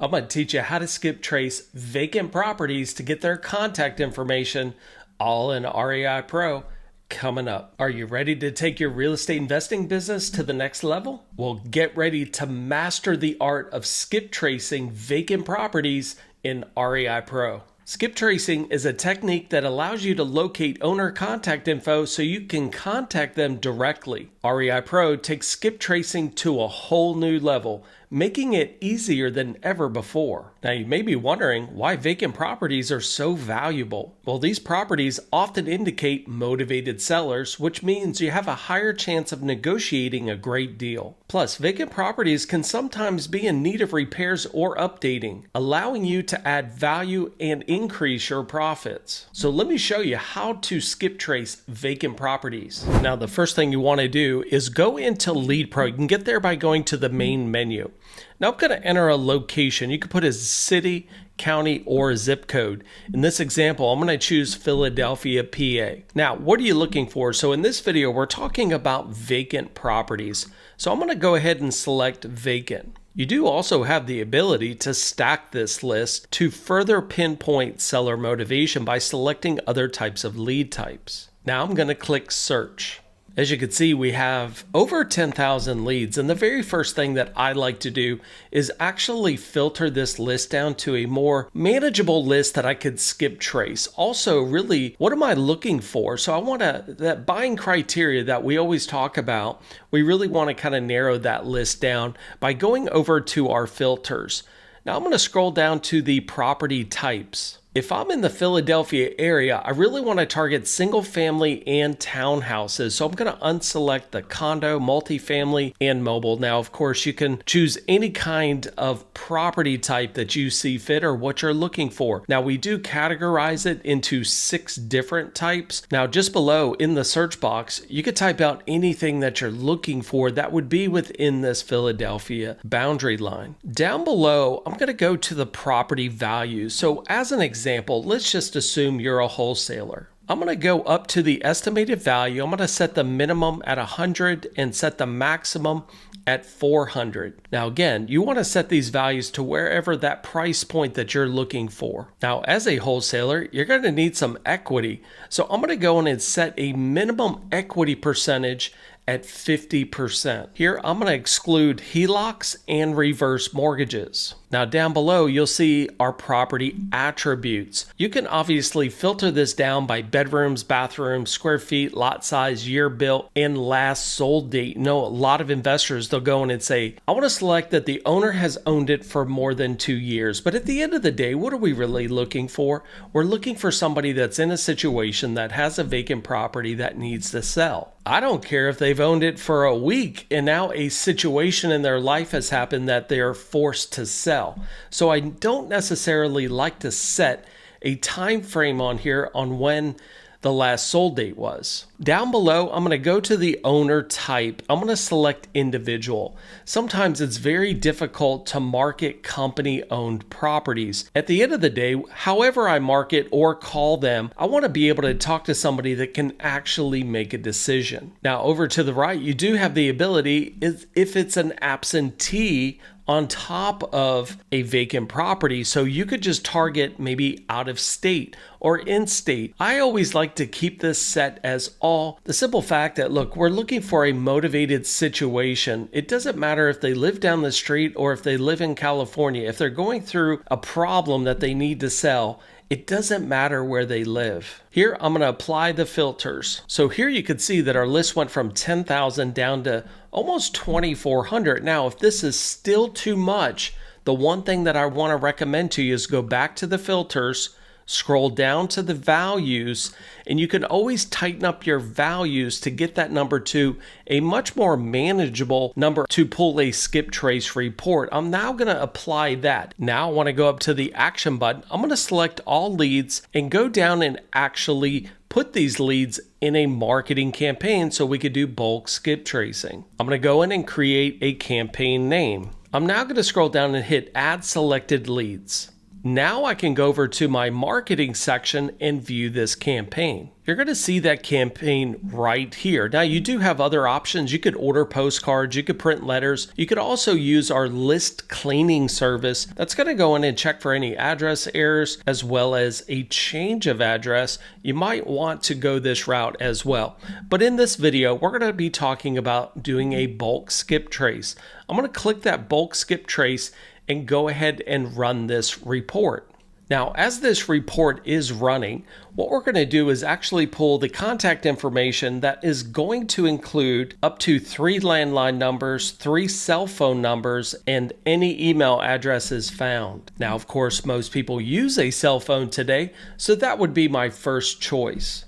I'm going to teach you how to skip trace vacant properties to get their contact information, all in REIPro, coming up. Are you ready to take your real estate investing business to the next level? Well, get ready to master the art of skip tracing vacant properties in REIPro. Skip tracing is a technique that allows you to locate owner contact info so you can contact them directly. REIPro takes skip tracing to a whole new level, making it easier than ever before. Now, you may be wondering why vacant properties are so valuable. Well, these properties often indicate motivated sellers, which means you have a higher chance of negotiating a great deal. Plus, vacant properties can sometimes be in need of repairs or updating, allowing you to add value and increase your profits. So let me show you how to skip trace vacant properties. Now, the first thing you want to do is go into LEADPro. You can get there by going to the main menu. Now I'm going to enter a location. You can put a city, county, or a zip code. In this example, I'm going to choose Philadelphia, PA. Now, what are you looking for? So in this video, we're talking about vacant properties. So I'm going to go ahead and select vacant. You do also have the ability to stack this list to further pinpoint seller motivation by selecting other types of lead types. Now I'm going to click search. As you can see, we have over 10,000 leads, and the very first thing that I like to do is actually filter this list down to a more manageable list that I could skip trace. Also, really, what am I looking for? So I want that buying criteria that we always talk about, we really want to kind of narrow that list down by going over to our filters. Now I'm going to scroll down to the property types. If I'm in the Philadelphia area, I really want to target single family and townhouses. So I'm going to unselect the condo, multifamily, and mobile. Now, of course, you can choose any kind of property type that you see fit or what you're looking for. Now, we do categorize it into 6 different types. Now, just below in the search box, you could type out anything that you're looking for that would be within this Philadelphia boundary line. Down below, I'm going to go to the property values. So as an example, let's just assume you're a wholesaler. I'm going to go up to the estimated value. I'm going to set the minimum at 100 and set the maximum at 400. Now again, you want to set these values to wherever that price point that you're looking for. Now as a wholesaler, you're going to need some equity. So I'm going to go in and set a minimum equity percentage at 50%. Here, I'm going to exclude HELOCs and reverse mortgages. Now down below, you'll see our property attributes. You can obviously filter this down by bedrooms, bathrooms, square feet, lot size, year built, and last sold date. You know, a lot of investors, they'll go in and say, I want to select that the owner has owned it for more than 2 years. But at the end of the day, what are we really looking for? We're looking for somebody that's in a situation that has a vacant property that needs to sell. I don't care if they've owned it for a week and now a situation in their life has happened that they are forced to sell. So I don't necessarily like to set a time frame on here on when the last sold date was. Down below, I'm going to go to the owner type. I'm going to select individual. Sometimes it's very difficult to market company-owned properties. At the end of the day, however I market or call them, I want to be able to talk to somebody that can actually make a decision. Now, over to the right, you do have the ability, if it's an absentee, on top of a vacant property. So you could just target maybe out of state or in state. I always like to keep this set as all. The simple fact that, look, we're looking for a motivated situation. It doesn't matter if they live down the street or if they live in California. If they're going through a problem that they need to sell, it doesn't matter where they live. Here, I'm going to apply the filters. So here you can see that our list went from 10,000 down to almost 2,400. Now, if this is still too much, the one thing that I want to recommend to you is go back to the filters, scroll down to the values, and you can always tighten up your values to get that number to a much more manageable number to pull a skip trace report. I'm now going to apply that. Now I want to go up to the action button. I'm going to select all leads and go down and actually put these leads in a marketing campaign so we could do bulk skip tracing. I'm going to go in and create a campaign name. I'm now going to scroll down and hit add selected leads. Now I can go over to my marketing section and view this campaign. You're going to see that campaign right here. Now you do have other options. You could order postcards, you could print letters. You could also use our list cleaning service. That's going to go in and check for any address errors as well as a change of address. You might want to go this route as well. But in this video, we're going to be talking about doing a bulk skip trace. I'm going to click that bulk skip trace and go ahead and run this report. Now, as this report is running, what we're going to do is actually pull the contact information that is going to include up to 3 landline numbers, 3 cell phone numbers, and any email addresses found. Now, of course, most people use a cell phone today, so that would be my first choice.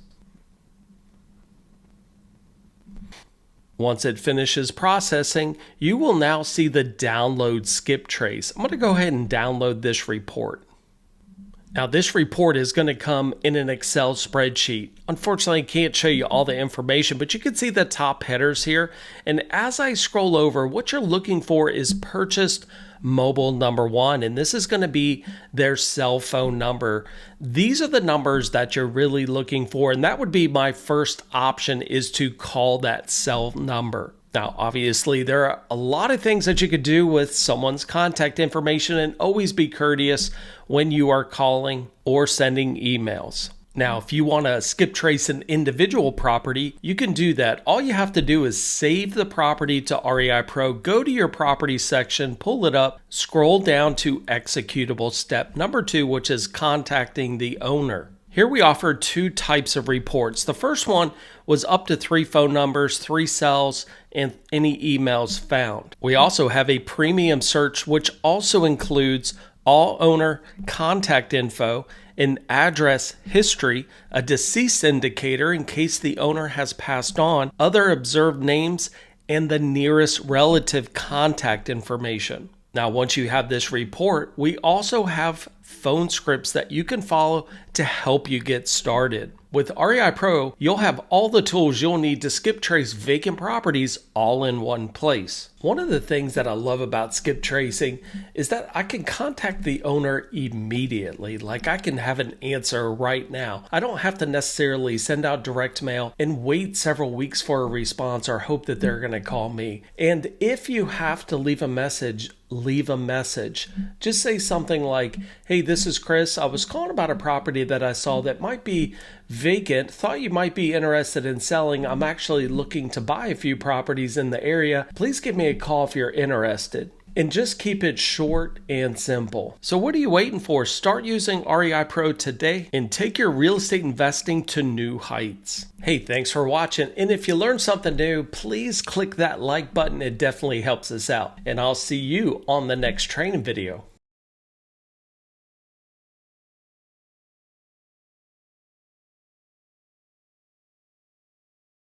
Once it finishes processing, you will now see the download skip trace. I'm going to go ahead and download this report. Now this report is going to come in an Excel spreadsheet. Unfortunately, I can't show you all the information, but you can see the top headers here. And as I scroll over, what you're looking for is purchased mobile number 1, and this is going to be their cell phone number. These are the numbers that you're really looking for, and that would be my first option, is to call that cell number. Now, obviously, there are a lot of things that you could do with someone's contact information, and always be courteous when you are calling or sending emails. Now, if you want to skip trace an individual property, you can do that. All you have to do is save the property to REIPro, go to your property section, pull it up, scroll down to executable step number 2, which is contacting the owner. Here we offer 2 types of reports. The first one was up to 3 phone numbers, 3 cells, and any emails found. We also have a premium search, which also includes all owner contact info, an address history, a deceased indicator in case the owner has passed on, other observed names, and the nearest relative contact information. Now, once you have this report, we also have phone scripts that you can follow to help you get started. With REIPro, you'll have all the tools you'll need to skip trace vacant properties all in one place. One of the things that I love about skip tracing is that I can contact the owner immediately. Like, I can have an answer right now. I don't have to necessarily send out direct mail and wait several weeks for a response or hope that they're going to call me. And if you have to leave a message, leave a message. Just say something like, "Hey, this is Chris. I was calling about a property that I saw that might be vacant. Thought you might be interested in selling. I'm actually looking to buy a few properties in the area. Please give me a call if you're interested." And just keep it short and simple. So what are you waiting for? Start using REIPro today and take your real estate investing to new heights. Hey, thanks for watching. And if you learned something new, please click that like button. It definitely helps us out. And I'll see you on the next training video.